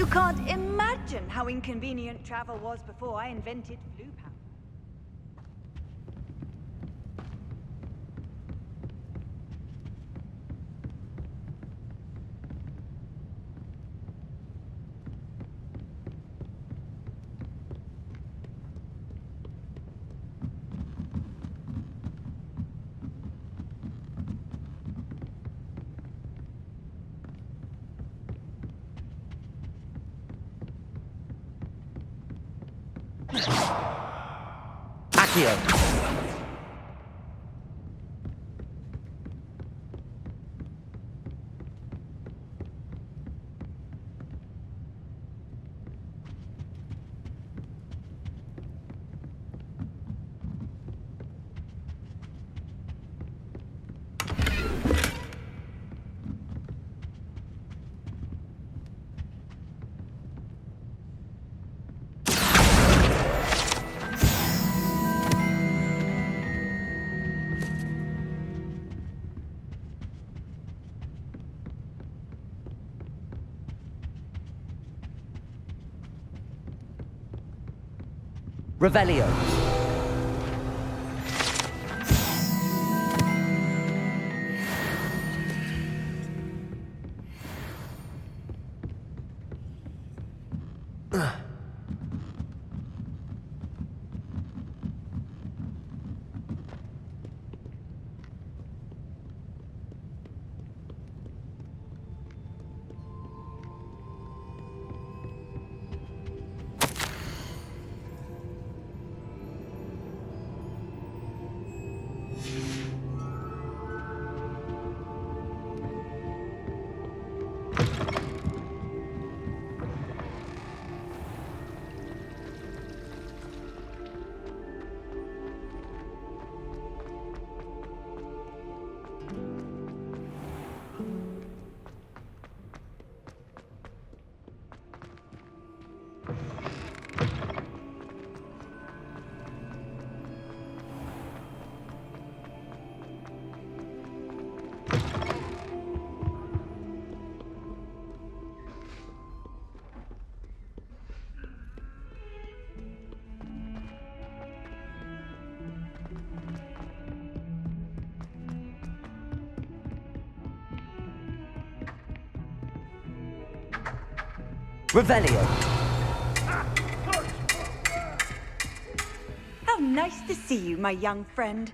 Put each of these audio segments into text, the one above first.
You can't imagine how inconvenient travel was before I invented flu power. Accio. Revelio. Revelio. How nice to see you, my young friend.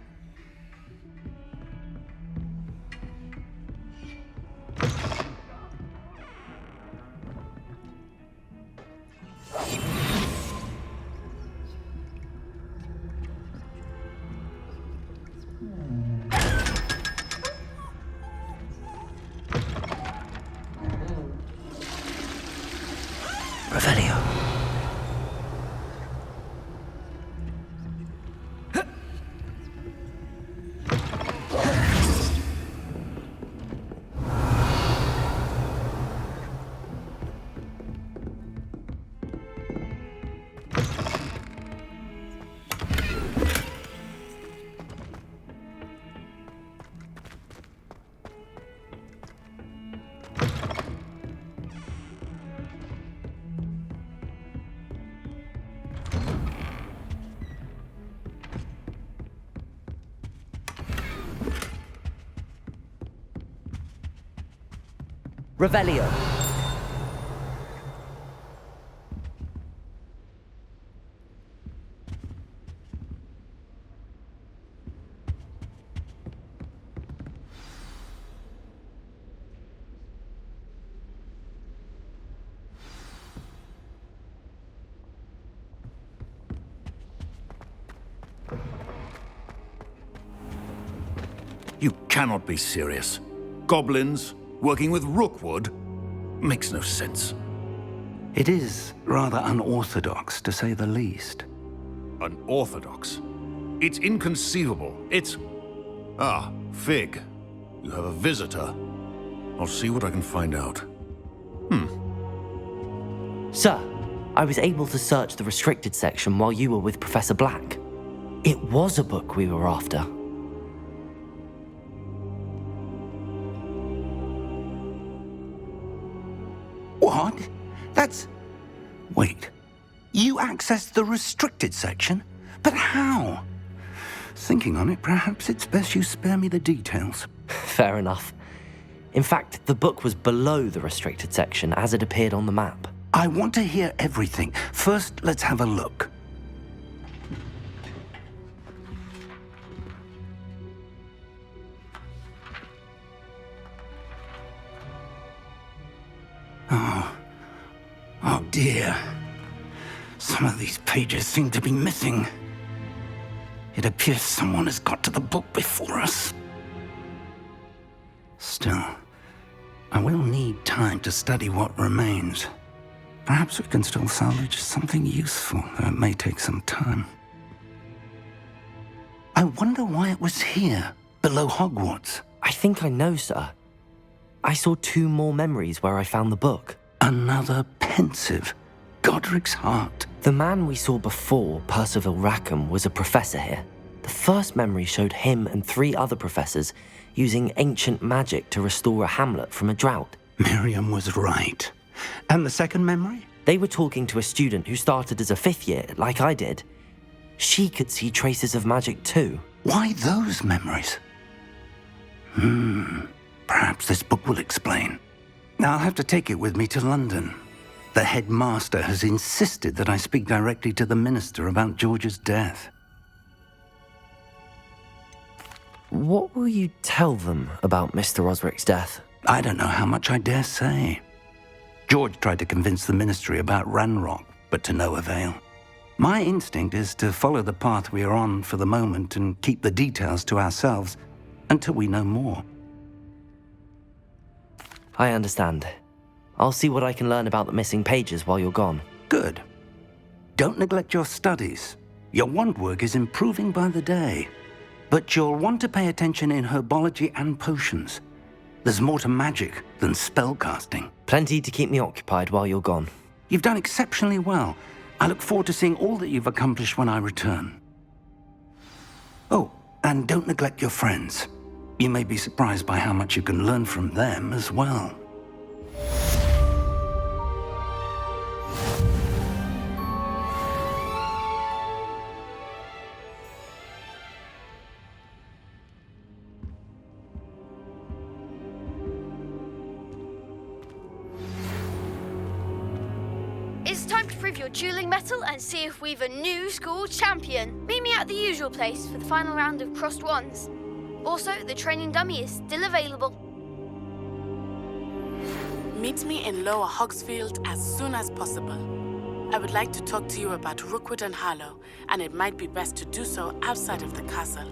Revelio. Revelio. You cannot be serious. Goblins working with Rookwood? Makes no sense. It is rather unorthodox, to say the least. Unorthodox? It's inconceivable. It's... Ah, Fig. You have a visitor. I'll see what I can find out. Sir, I was able to search the restricted section while you were with Professor Black. It was a book we were after. What? That's... Wait. You accessed the restricted section? But how? Thinking on it, perhaps it's best you spare me the details. Fair enough. In fact, the book was below the restricted section as it appeared on the map. I want to hear everything. First, let's have a look. Oh dear. Some of these pages seem to be missing. It appears someone has got to the book before us. Still, I will need time to study what remains. Perhaps we can still salvage something useful, though it may take some time. I wonder why it was here, below Hogwarts. I think I know, sir. I saw 2 more memories where I found the book. Another pensive. Godric's heart. The man we saw before, Percival Rackham, was a professor here. The first memory showed him and 3 other professors using ancient magic to restore a hamlet from a drought. Miriam was right. And the second memory? They were talking to a student who started as a 5th year, like I did. She could see traces of magic too. Why those memories? Perhaps this book will explain. I'll have to take it with me to London. The headmaster has insisted that I speak directly to the minister about George's death. What will you tell them about Mr. Osric's death? I don't know how much I dare say. George tried to convince the ministry about Ranrock, but to no avail. My instinct is to follow the path we are on for the moment and keep the details to ourselves until we know more. I understand. I'll see what I can learn about the missing pages while you're gone. Good. Don't neglect your studies. Your wand work is improving by the day. But you'll want to pay attention in herbology and potions. There's more to magic than spellcasting. Plenty to keep me occupied while you're gone. You've done exceptionally well. I look forward to seeing all that you've accomplished when I return. Oh, and don't neglect your friends. You may be surprised by how much you can learn from them as well. It's time to prove your dueling mettle and see if we've a new school champion. Meet me at the usual place for the final round of crossed wands. Also, the training dummy is still available. Meet me in Lower Hogsfield as soon as possible. I would like to talk to you about Rookwood and Harlow, and it might be best to do so outside of the castle.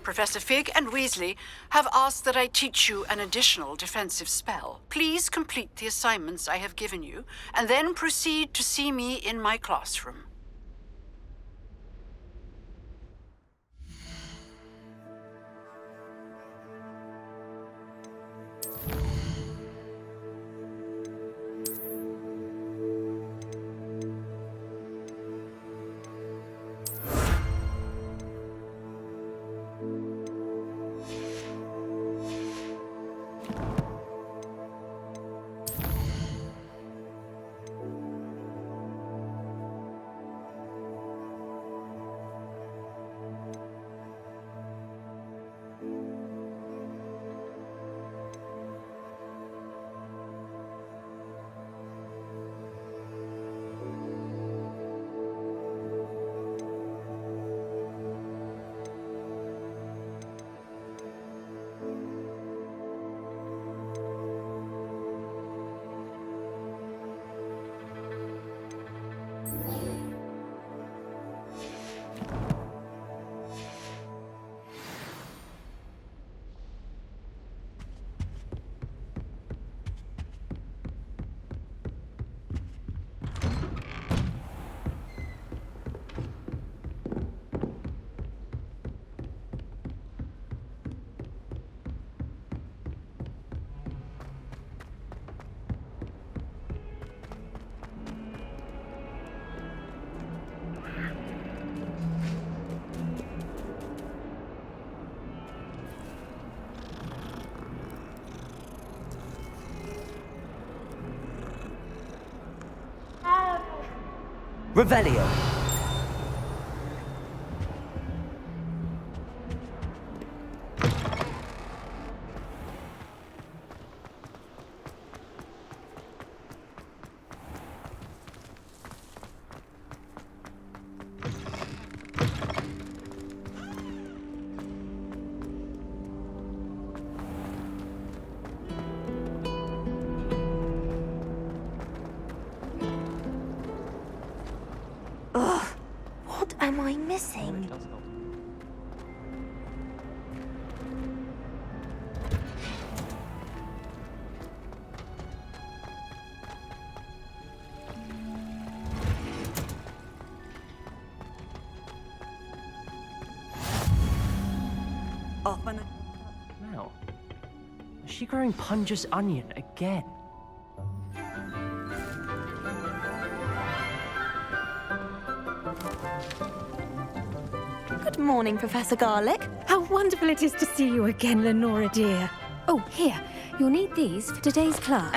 Professor Fig and Weasley have asked that I teach you an additional defensive spell. Please complete the assignments I have given you, and then proceed to see me in my classroom. Revelio. What am I missing? Often. Now, is she growing Punja's onion again? Good morning, Professor Garlic. How wonderful it is to see you again, Lenora dear. Oh, here, you'll need these for today's class.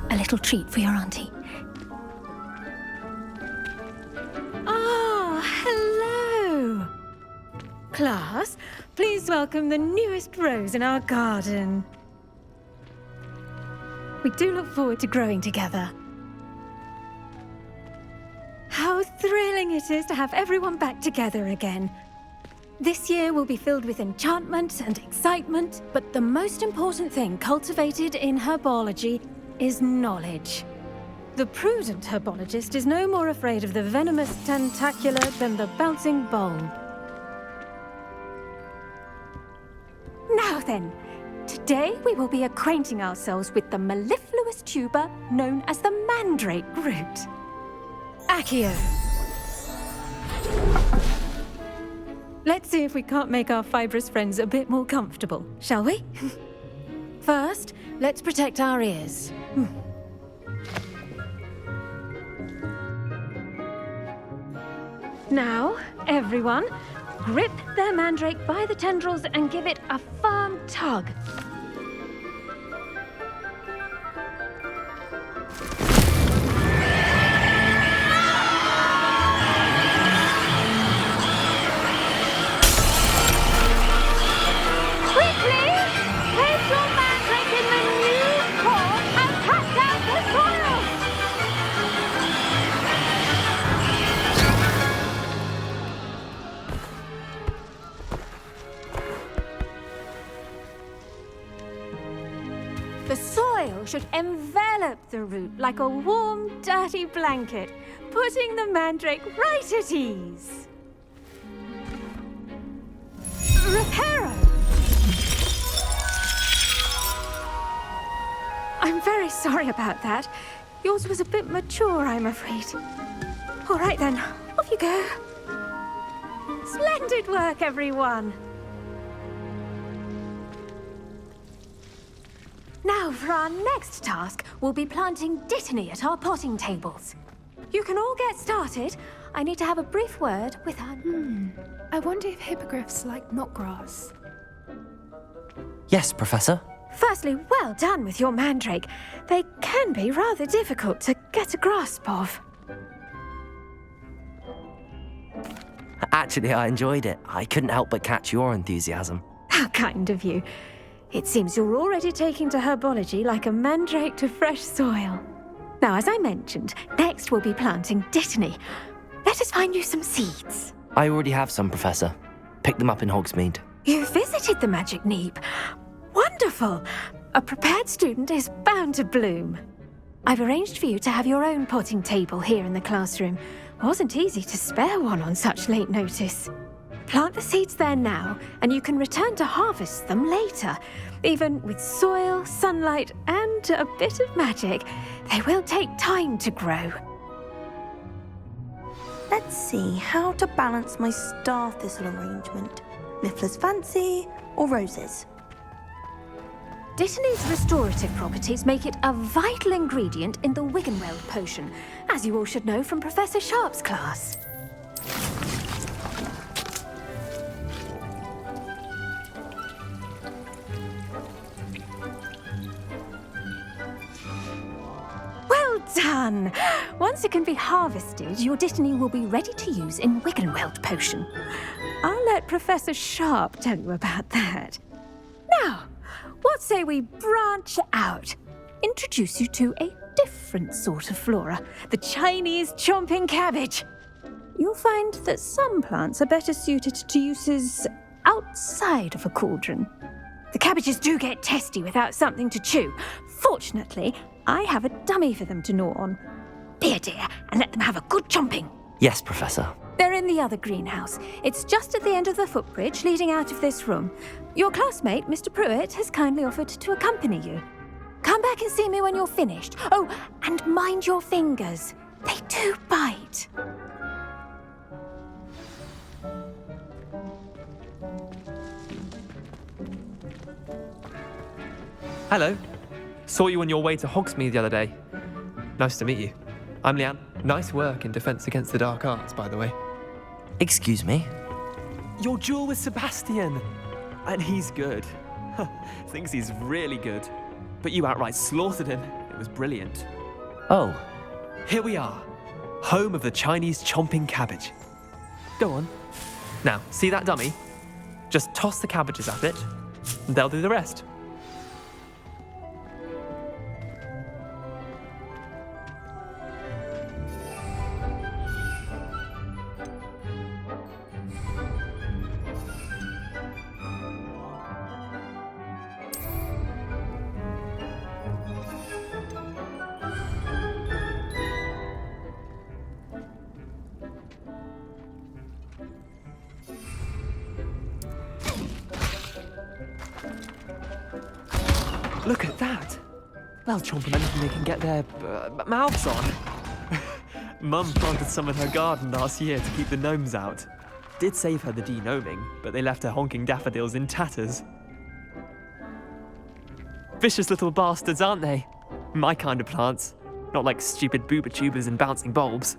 A little treat for your auntie. Ah, hello. Class, please welcome the newest rose in our garden. We do look forward to growing together. How thrilling it is to have everyone back together again. This year will be filled with enchantment and excitement, but the most important thing cultivated in herbology is knowledge. The prudent herbologist is no more afraid of the venomous tentacular than the bouncing bulb. Now then, today we will be acquainting ourselves with the mellifluous tuber known as the mandrake root. Accio. Let's see if we can't make our fibrous friends a bit more comfortable, shall we? First, let's protect our ears. Now, everyone, grip their mandrake by the tendrils and give it a firm tug. The soil should envelop the root like a warm, dirty blanket, putting the mandrake right at ease. Reparo! I'm very sorry about that. Yours was a bit mature, I'm afraid. All right then, off you go. Splendid work, everyone. Now, for our next task, we'll be planting Dittany at our potting tables. You can all get started. I need to have a brief word with our... I wonder if hippogriffs like knotgrass. Yes, Professor. Firstly, well done with your mandrake. They can be rather difficult to get a grasp of. Actually, I enjoyed it. I couldn't help but catch your enthusiasm. How kind of you. It seems you're already taking to herbology like a mandrake to fresh soil. Now, as I mentioned, next we'll be planting Dittany. Let us find you some seeds. I already have some, Professor. Picked them up in Hogsmeade. You visited the Magic Neep. Wonderful! A prepared student is bound to bloom. I've arranged for you to have your own potting table here in the classroom. Wasn't easy to spare one on such late notice. Plant the seeds there now, and you can return to harvest them later. Even with soil, sunlight, and a bit of magic, they will take time to grow. Let's see how to balance my star thistle arrangement. Niffler's fancy or roses? Dittany's restorative properties make it a vital ingredient in the Wiggenweld potion, as you all should know from Professor Sharp's class. Well done! Once it can be harvested, your Dittany will be ready to use in Wiggenweld potion. I'll let Professor Sharp tell you about that. Now, what say we branch out? Introduce you to a different sort of flora, the Chinese chomping cabbage. You'll find that some plants are better suited to uses outside of a cauldron. The cabbages do get testy without something to chew. Fortunately, I have a dummy for them to gnaw on. Be a dear and let them have a good chomping. Yes, Professor. They're in the other greenhouse. It's just at the end of the footbridge leading out of this room. Your classmate, Mr. Pruitt, has kindly offered to accompany you. Come back and see me when you're finished. Oh, and mind your fingers. They do bite. Hello. Saw you on your way to Hogsmeade the other day. Nice to meet you. I'm Leanne. Nice work in Defense Against the Dark Arts, by the way. Excuse me? Your duel with Sebastian. And he's good. Thinks he's really good. But you outright slaughtered him. It was brilliant. Oh. Here we are. Home of the Chinese chomping cabbage. Go on. Now, see that dummy? Just toss the cabbages at it, and they'll do the rest. Look at that! They'll chomp on anything they can get their mouths on. Mum planted some in her garden last year to keep the gnomes out. Did save her the de-gnoming, but they left her honking daffodils in tatters. Vicious little bastards, aren't they? My kind of plants. Not like stupid booba tubers and bouncing bulbs.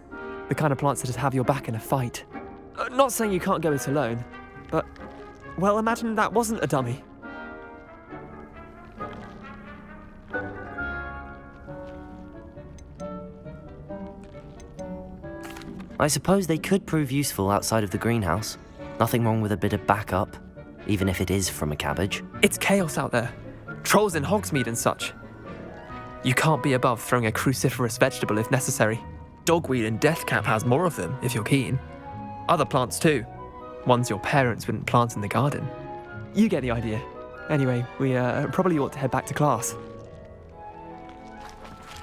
The kind of plants that just have your back in a fight. Not saying you can't go it alone, but, well, imagine that wasn't a dummy. I suppose they could prove useful outside of the greenhouse. Nothing wrong with a bit of backup, even if it is from a cabbage. It's chaos out there. Trolls in Hogsmeade and such. You can't be above throwing a cruciferous vegetable if necessary. Dogweed and Deathcap has more of them, if you're keen. Other plants too. Ones your parents wouldn't plant in the garden. You get the idea. Anyway, we probably ought to head back to class.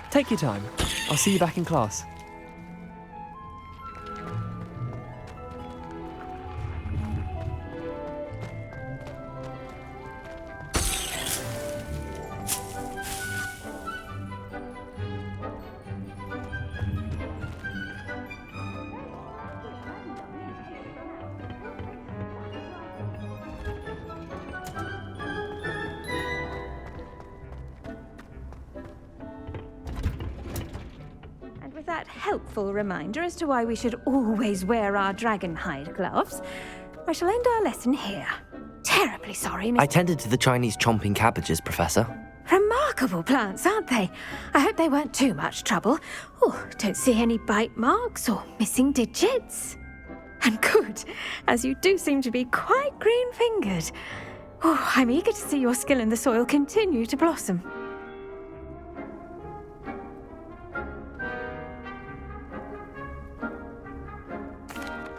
Take your time. I'll see you back in class. That helpful reminder as to why we should always wear our dragon hide gloves, I shall end our lesson here. Terribly sorry, Miss... I tended to the Chinese chomping cabbages, Professor. Remarkable plants, aren't they? I hope they weren't too much trouble. Oh, don't see any bite marks or missing digits. And good, as you do seem to be quite green-fingered. Oh, I'm eager to see your skill in the soil continue to blossom.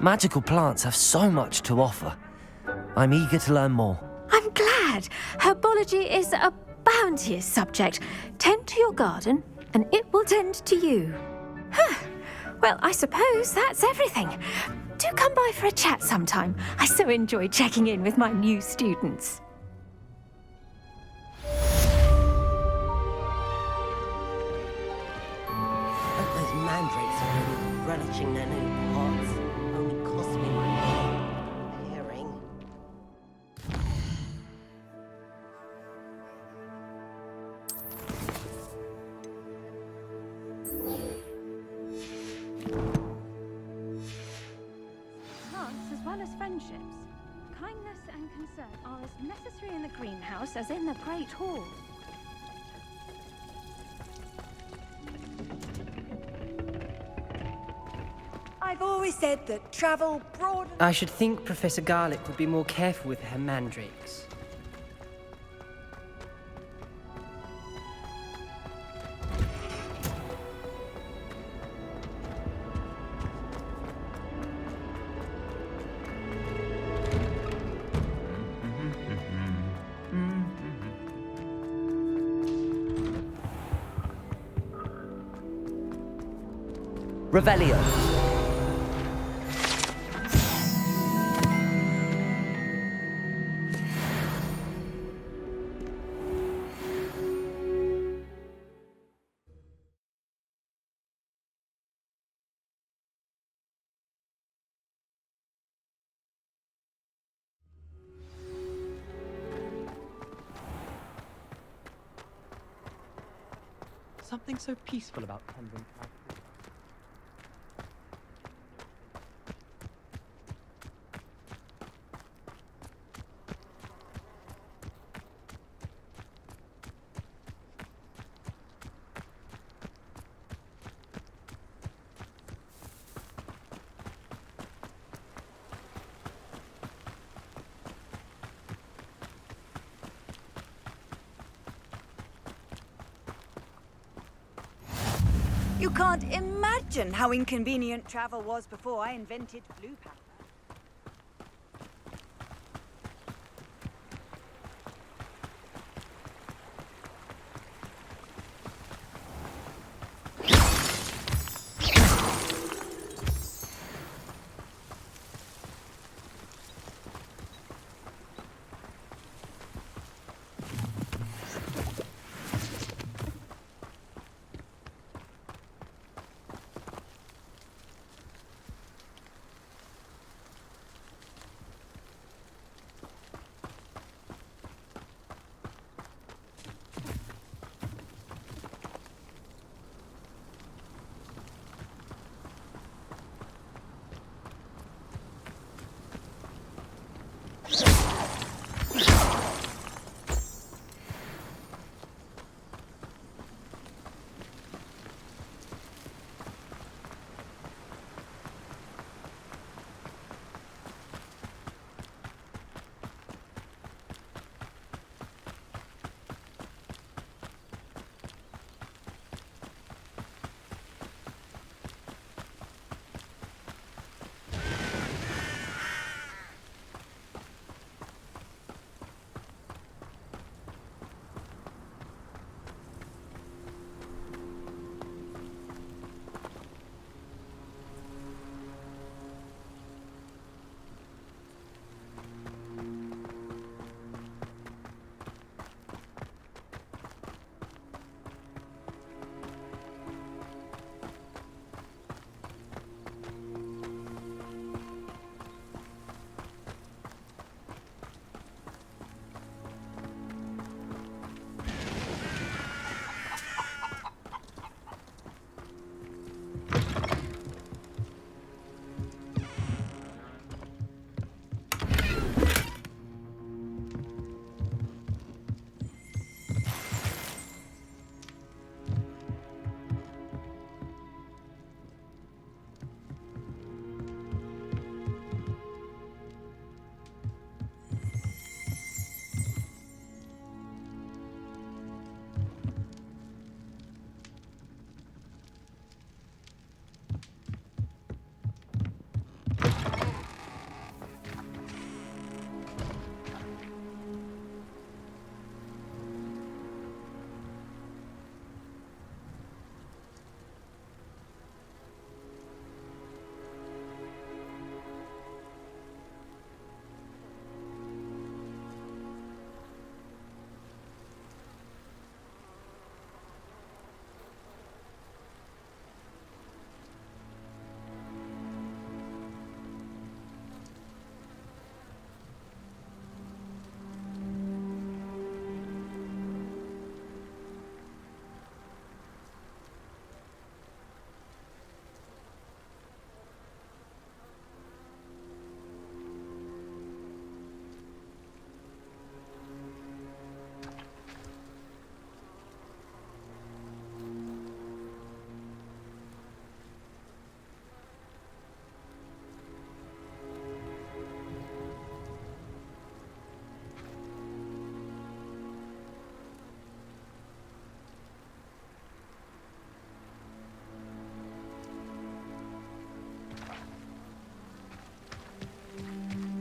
Magical plants have so much to offer. I'm eager to learn more. I'm glad. Herbology is a bounteous subject. Tend to your garden, and it will tend to you. Well, I suppose that's everything. Do come by for a chat sometime. I so enjoy checking in with my new students. Those mandrakes are really relishing their new pots. Only cost me my hearing. Plants as well as friendships. Kindness and concern are as necessary in the greenhouse as in the Great Hall. I've always said that travel broadens... I should think Professor Garlick would be more careful with her mandrakes. Revelio. Something so peaceful about tending cats. You can't imagine how inconvenient travel was before I invented blue powder.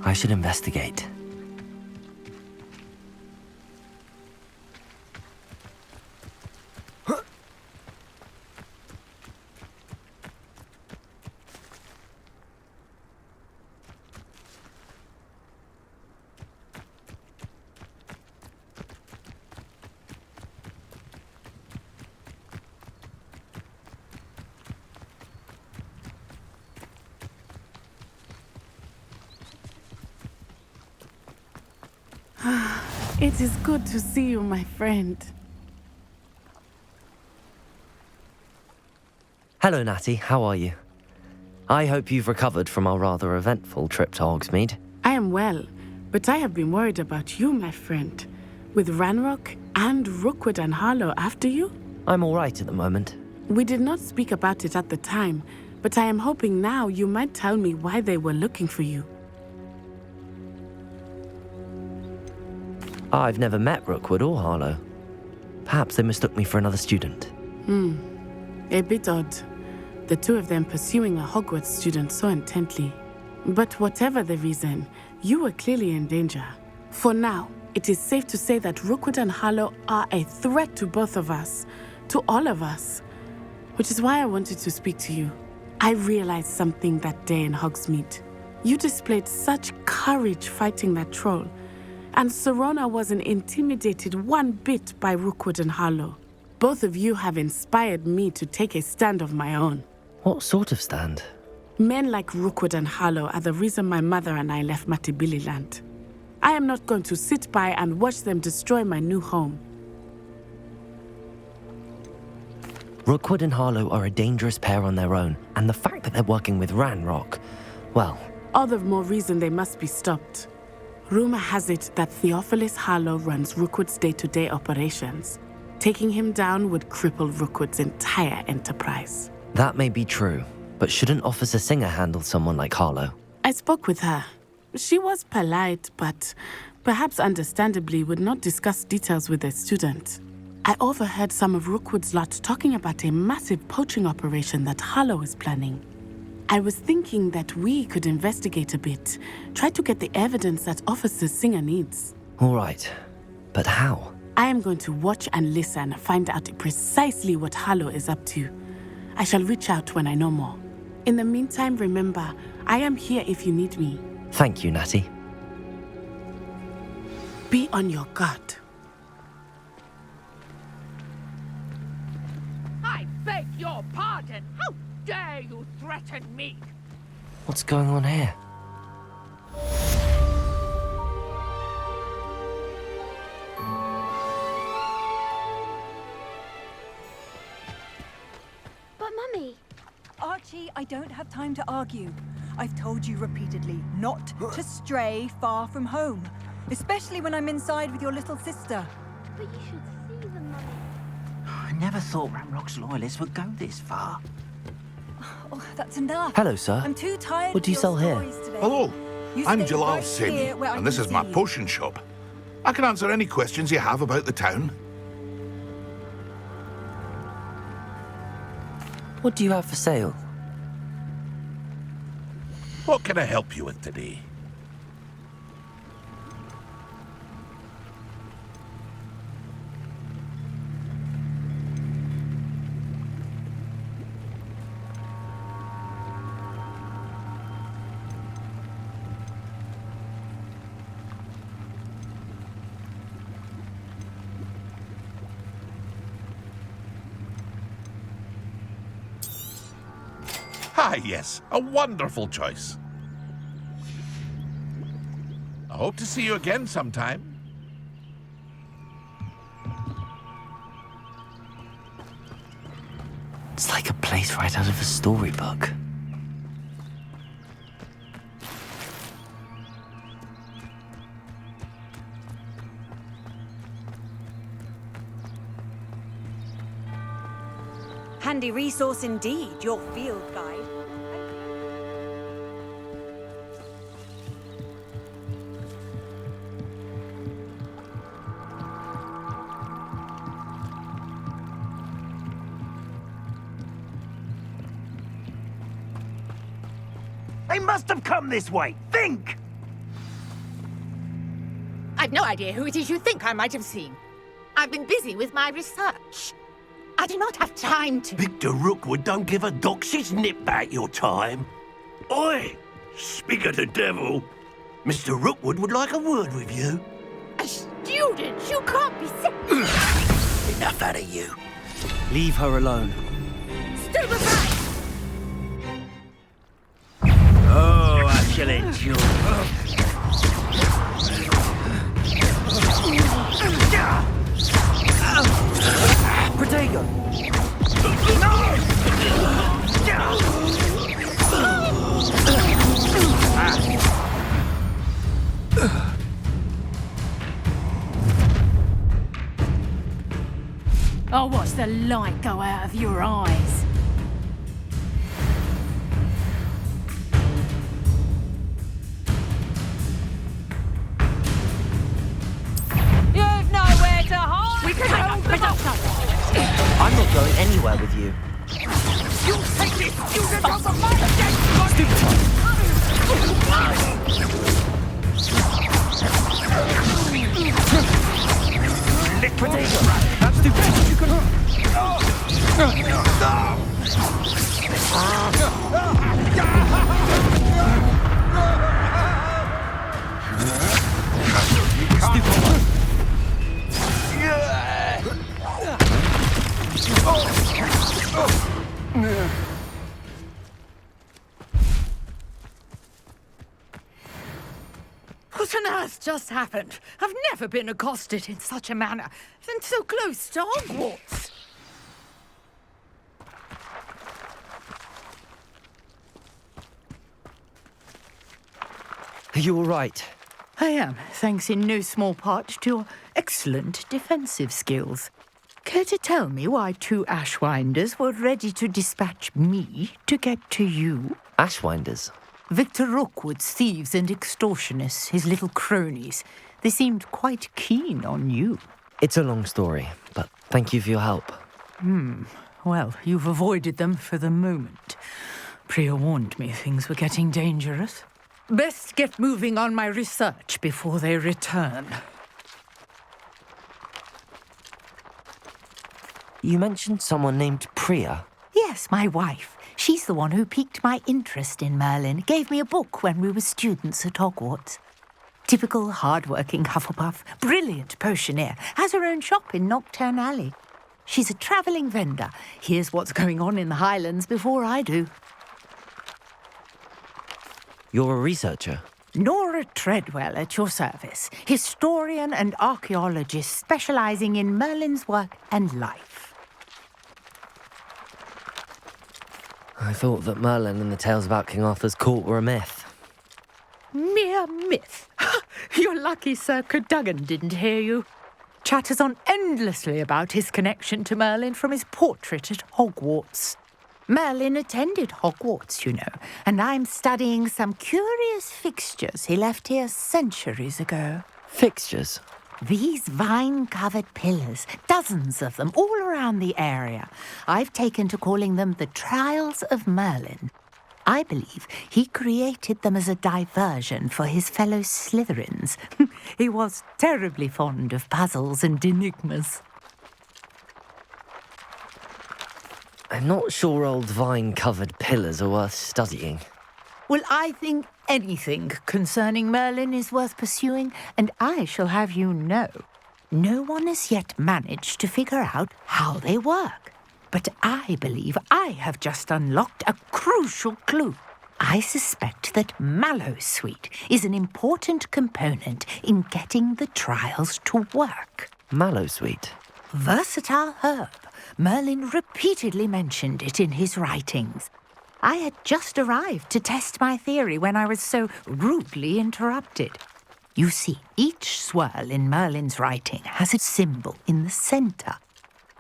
I should investigate. It is good to see you, my friend. Hello, Natty. How are you? I hope you've recovered from our rather eventful trip to Hogsmeade. I am well, but I have been worried about you, my friend. With Ranrock and Rookwood and Harlow after you? I'm all right at the moment. We did not speak about it at the time, but I am hoping now you might tell me why they were looking for you. I've never met Rookwood or Harlow. Perhaps they mistook me for another student. A bit odd. The two of them pursuing a Hogwarts student so intently. But whatever the reason, you were clearly in danger. For now, it is safe to say that Rookwood and Harlow are a threat to both of us, to all of us. Which is why I wanted to speak to you. I realized something that day in Hogsmeade. You displayed such courage fighting that troll. And Serona wasn't intimidated one bit by Rookwood and Harlow. Both of you have inspired me to take a stand of my own. What sort of stand? Men like Rookwood and Harlow are the reason my mother and I left Matabeleland. I am not going to sit by and watch them destroy my new home. Rookwood and Harlow are a dangerous pair on their own, and the fact that they're working with Ranrock, well... All the more reason they must be stopped. Rumor has it that Theophilus Harlow runs Rookwood's day-to-day operations. Taking him down would cripple Rookwood's entire enterprise. That may be true, but shouldn't Officer Singer handle someone like Harlow? I spoke with her. She was polite, but perhaps understandably would not discuss details with a student. I overheard some of Rookwood's lot talking about a massive poaching operation that Harlow is planning. I was thinking that we could investigate a bit, try to get the evidence that Officer Singer needs. All right, but how? I am going to watch and listen, find out precisely what Harlow is up to. I shall reach out when I know more. In the meantime, remember, I am here if you need me. Thank you, Natty. Be on your guard. I beg your pardon. How dare you threaten me? What's going on here? But Mummy... Archie, I don't have time to argue. I've told you repeatedly not to stray far from home. Especially when I'm inside with your little sister. But you should see them, Mummy. I never thought Ranrock's loyalists would go this far. Oh, that's enough. Hello, sir. I'm too tired. What do you sell here? Hello, You I'm stay Jalal right Semi, here where I and this can is my see you. potion shop. I can answer any questions you have about the town. What do you have for sale? What can I help you with today? Ah, yes, a wonderful choice. I hope to see you again sometime. It's like a place right out of a storybook. Handy resource indeed, your field guide. They must have come this way. Think! I've no idea who it is you think I might have seen. I've been busy with my research. I do not have time to... Victor Rookwood don't give a doxy's nip back your time. Oi! Speak of the devil. Mr. Rookwood would like a word with you. A student? You can't be sick. Enough out of you. Leave her alone. Stupefy! Oh, I shall enjoy. Protego! I'll watch the light go out of your eyes. You've nowhere to hide! We can hold them up! I'm not going anywhere with you. You take this student off of my desk! That's the best you can... What on earth just happened? I've never been accosted in such a manner, and so close to Hogwarts. Are you all right? I am, thanks in no small part to your excellent defensive skills. Care to tell me why 2 Ashwinders were ready to dispatch me to get to you? Ashwinders? Victor Rookwood's thieves and extortionists, his little cronies. They seemed quite keen on you. It's a long story, but thank you for your help. Well, you've avoided them for the moment. Priya warned me things were getting dangerous. Best get moving on my research before they return. You mentioned someone named Priya. Yes, my wife. She's the one who piqued my interest in Merlin, gave me a book when we were students at Hogwarts. Typical hard-working Hufflepuff, brilliant potioneer, has her own shop in Knockturn Alley. She's a travelling vendor. Hears what's going on in the Highlands before I do. You're a researcher? Nora Treadwell at your service, historian and archaeologist specialising in Merlin's work and life. I thought that Merlin and the tales about King Arthur's court were a myth. Mere myth. You're lucky Sir Cadogan didn't hear you. Chatters on endlessly about his connection to Merlin from his portrait at Hogwarts. Merlin attended Hogwarts, you know, and I'm studying some curious fixtures he left here centuries ago. Fixtures? These vine-covered pillars, dozens of them, all around the area. I've taken to calling them the Trials of Merlin. I believe he created them as a diversion for his fellow Slytherins. He was terribly fond of puzzles and enigmas. I'm not sure old vine-covered pillars are worth studying. Well, I think anything concerning Merlin is worth pursuing, and I shall have you know, no one has yet managed to figure out how they work. But I believe I have just unlocked a crucial clue. I suspect that Mallowsweet is an important component in getting the trials to work. Mallowsweet? Versatile herb. Merlin repeatedly mentioned it in his writings. I had just arrived to test my theory when I was so rudely interrupted. You see, each swirl in Merlin's writing has a symbol in the centre.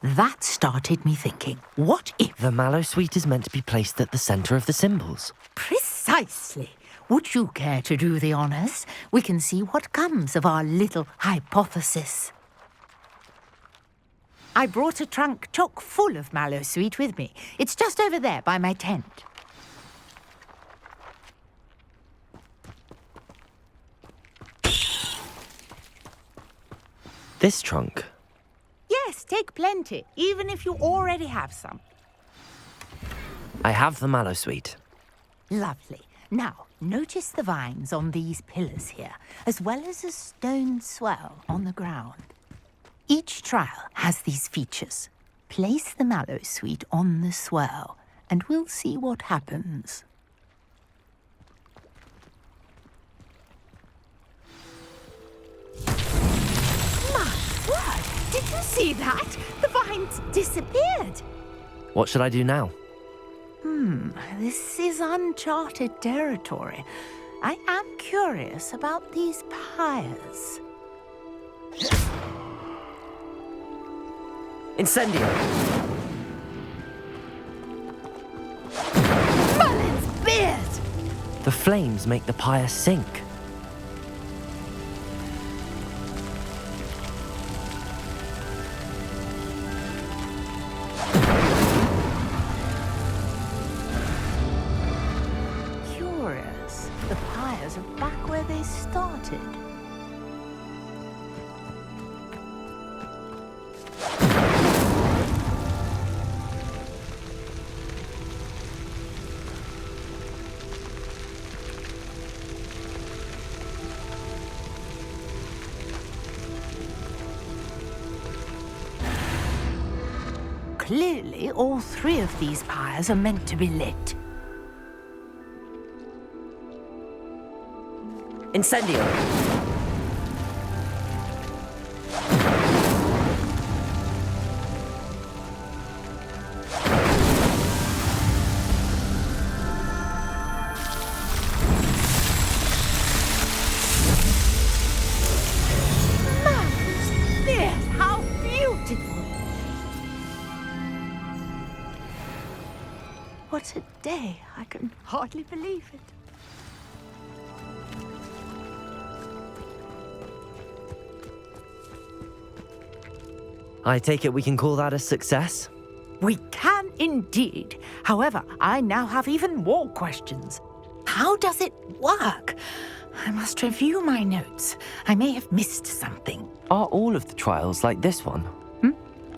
That started me thinking, what if... The Mallowsweet is meant to be placed at the centre of the symbols. Precisely. Would you care to do the honours? We can see what comes of our little hypothesis. I brought a trunk chock full of Mallowsweet with me. It's just over there by my tent. This trunk? Yes, take plenty, even if you already have some. I have the mallow sweet. Lovely. Now, notice the vines on these pillars here, as well as a stone swell on the ground. Each trial has these features. Place the mallow sweet on the swell, and we'll see what happens. My word! Did you see that? The vines disappeared. What should I do now? This is uncharted territory. I am curious about these pyres. Incendio! Merlin's beard! The flames make the pyre sink. Curious. The pyres are back where they started. Clearly, all three of these pyres are meant to be lit. Incendio! Yes, how beautiful! What a day! I can hardly believe it. I take it we can call that a success? We can indeed. However, I now have even more questions. How does it work? I must review my notes. I may have missed something. Are all of the trials like this one?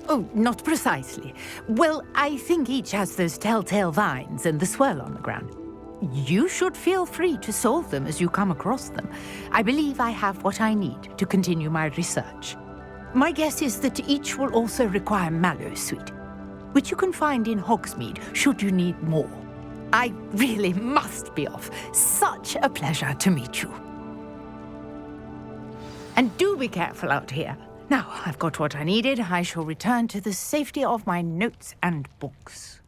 Oh, not precisely. Well, I think each has those telltale vines and the swirl on the ground. You should feel free to solve them as you come across them. I believe I have what I need to continue my research. My guess is that each will also require mallow sweet, which you can find in Hogsmeade should you need more. I really must be off. Such a pleasure to meet you. And do be careful out here. Now, I've got what I needed. I shall return to the safety of my notes and books.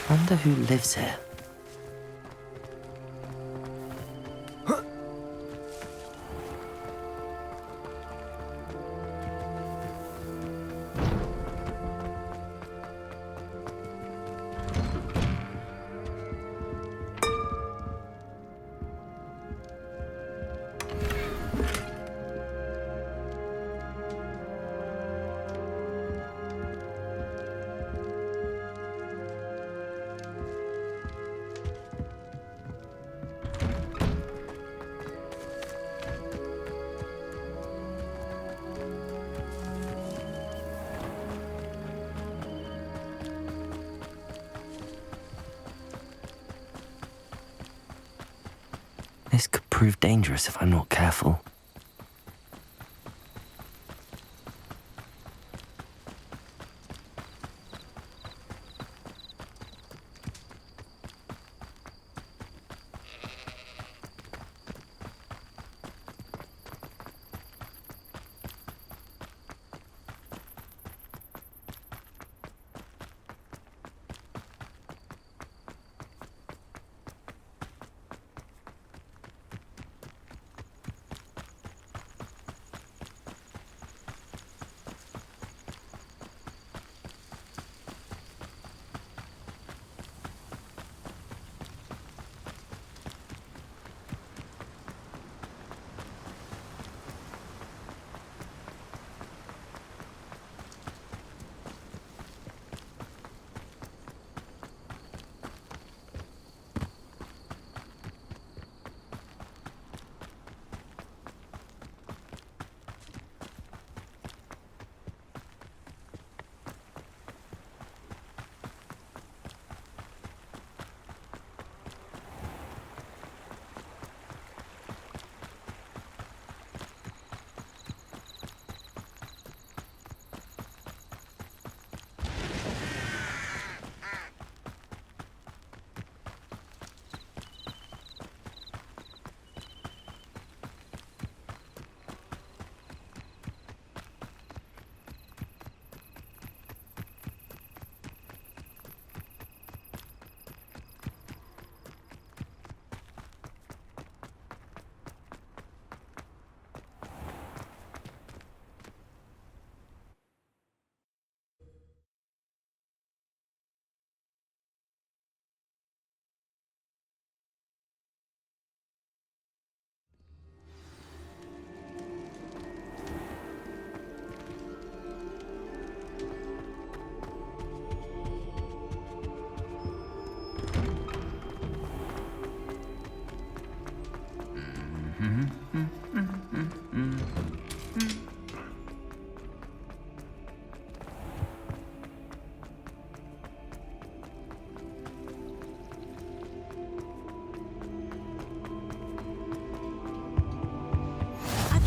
Wonder who lives here. This could prove dangerous if I'm not careful.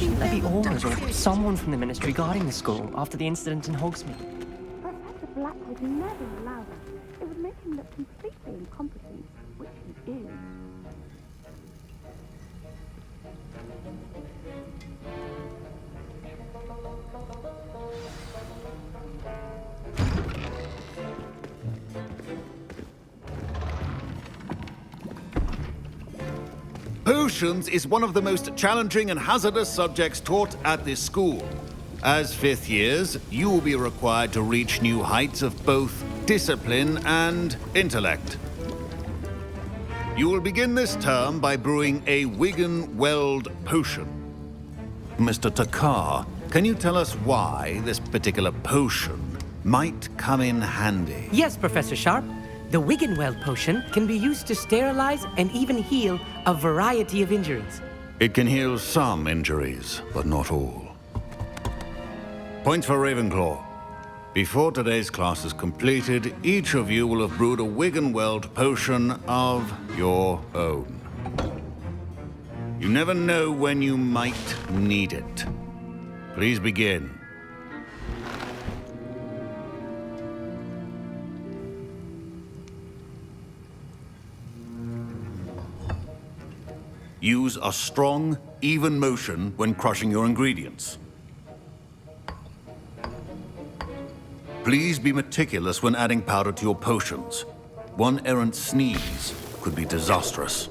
There be orders or someone from the Ministry guarding the school after the incident in Hogsmeade. Professor Black would never allow that. It would make him look completely incompetent, which he is. Potions is one of the most challenging and hazardous subjects taught at this school. As fifth years, you will be required to reach new heights of both discipline and intellect. You will begin this term by brewing a Wigan-Weld potion. Mr. Takar, can you tell us why this particular potion might come in handy? Yes, Professor Sharp. The Wigan-Weld potion can be used to sterilize and even heal a variety of injuries. It can heal some injuries, but not all. Points for Ravenclaw. Before today's class is completed, each of you will have brewed a Wigan-Weld potion of your own. You never know when you might need it. Please begin. Use a strong, even motion when crushing your ingredients. Please be meticulous when adding powder to your potions. One errant sneeze could be disastrous.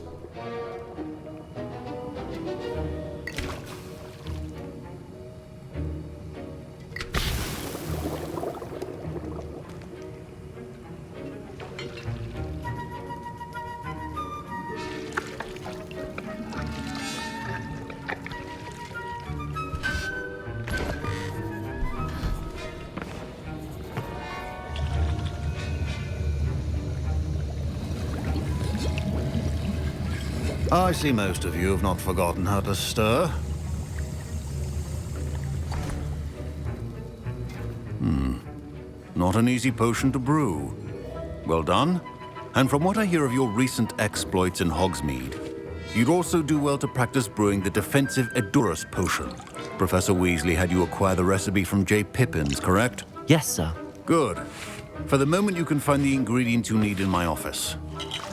I see most of you have not forgotten how to stir. Not an easy potion to brew. Well done. And from what I hear of your recent exploits in Hogsmeade, you'd also do well to practice brewing the defensive Edurus potion. Professor Weasley had you acquire the recipe from J. Pippins, correct? Yes, sir. Good. For the moment, you can find the ingredients you need in my office.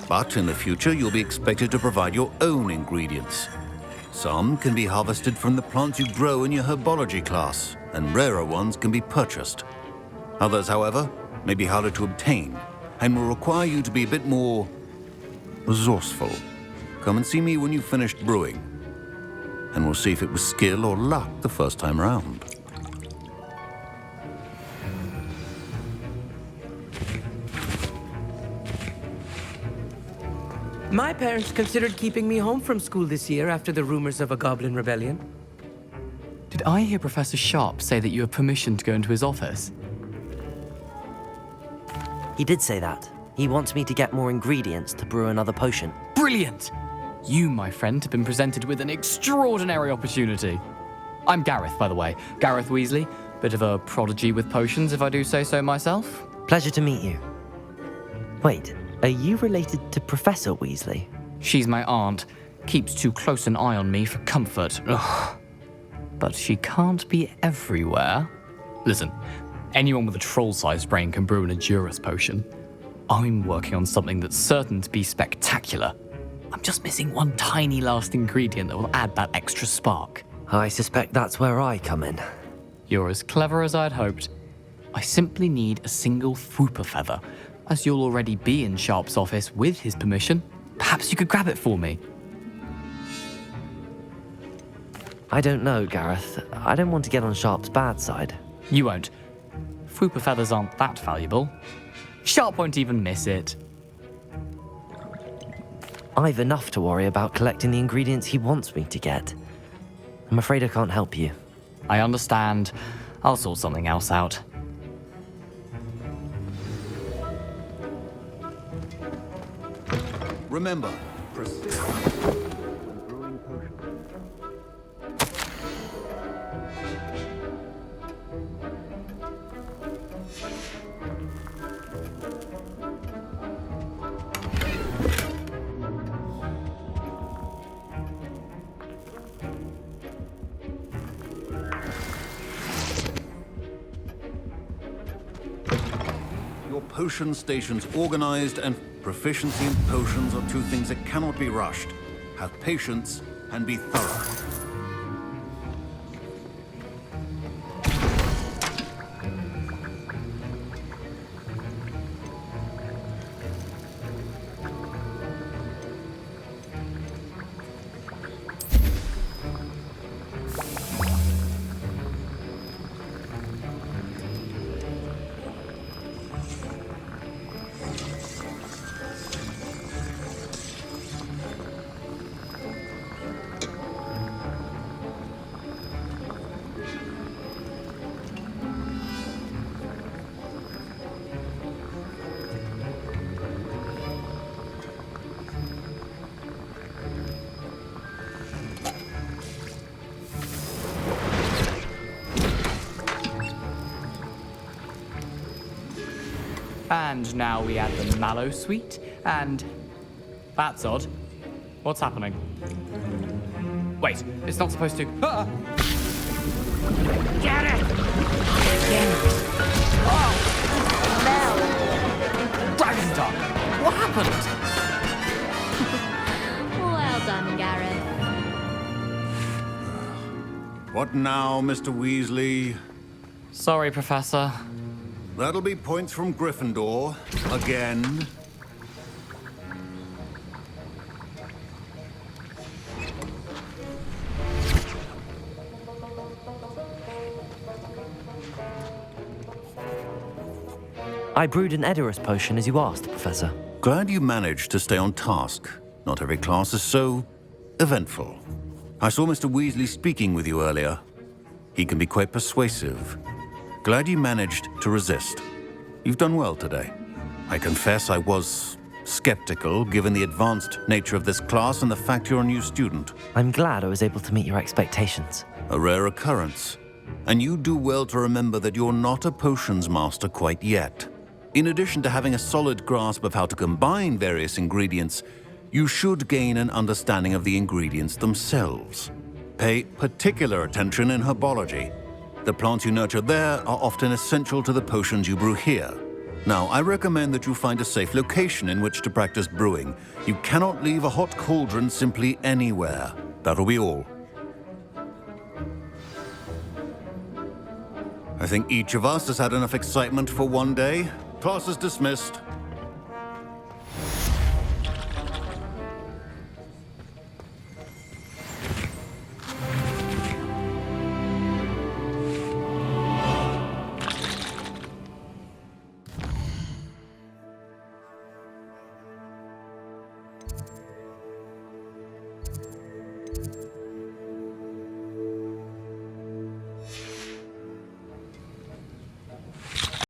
But in the future, you'll be expected to provide your own ingredients. Some can be harvested from the plants you grow in your Herbology class, and rarer ones can be purchased. Others, however, may be harder to obtain, and will require you to be a bit more resourceful. Come and see me when you've finished brewing, and we'll see if it was skill or luck the first time round. My parents considered keeping me home from school this year after the rumors of a goblin rebellion. Did I hear Professor Sharp say that you have permission to go into his office? He did say that. He wants me to get more ingredients to brew another potion. Brilliant! You, my friend, have been presented with an extraordinary opportunity. I'm Gareth, by the way. Gareth Weasley. Bit of a prodigy with potions, if I do say so myself. Pleasure to meet you. Wait, are you related to Professor Weasley? She's my aunt. Keeps too close an eye on me for comfort. Ugh. But she can't be everywhere. Listen, anyone with a troll-sized brain can brew an Edurus potion. I'm working on something that's certain to be spectacular. I'm just missing one tiny last ingredient that will add that extra spark. I suspect that's where I come in. You're as clever as I'd hoped. I simply need a single Fwooper feather. As you'll already be in Sharp's office with his permission, perhaps you could grab it for me. I don't know, Gareth. I don't want to get on Sharp's bad side. You won't. Fwooper feathers aren't that valuable. Sharp won't even miss it. I've enough to worry about collecting the ingredients he wants me to get. I'm afraid I can't help you. I understand. I'll sort something else out. Remember, persist when brewing potions. Your potion station's organized, and proficiency in potions are two things that cannot be rushed. Have patience and be thorough. And now we add the mallow sweet, and... That's odd. What's happening? Wait, it's not supposed to... Ah! Get it! Oh! Dragon Duck! What happened? Well done, Gareth. What now, Mr. Weasley? Sorry, Professor. That'll be points from Gryffindor. Again. I brewed an Edorus potion as you asked, Professor. Glad you managed to stay on task. Not every class is so eventful. I saw Mr. Weasley speaking with you earlier. He can be quite persuasive. Glad you managed to resist. You've done well today. I confess I was skeptical, given the advanced nature of this class and the fact you're a new student. I'm glad I was able to meet your expectations. A rare occurrence. And you do well to remember that you're not a potions master quite yet. In addition to having a solid grasp of how to combine various ingredients, you should gain an understanding of the ingredients themselves. Pay particular attention in Herbology. The plants you nurture there are often essential to the potions you brew here. Now, I recommend that you find a safe location in which to practice brewing. You cannot leave a hot cauldron simply anywhere. That'll be all. I think each of us has had enough excitement for one day. Class is dismissed.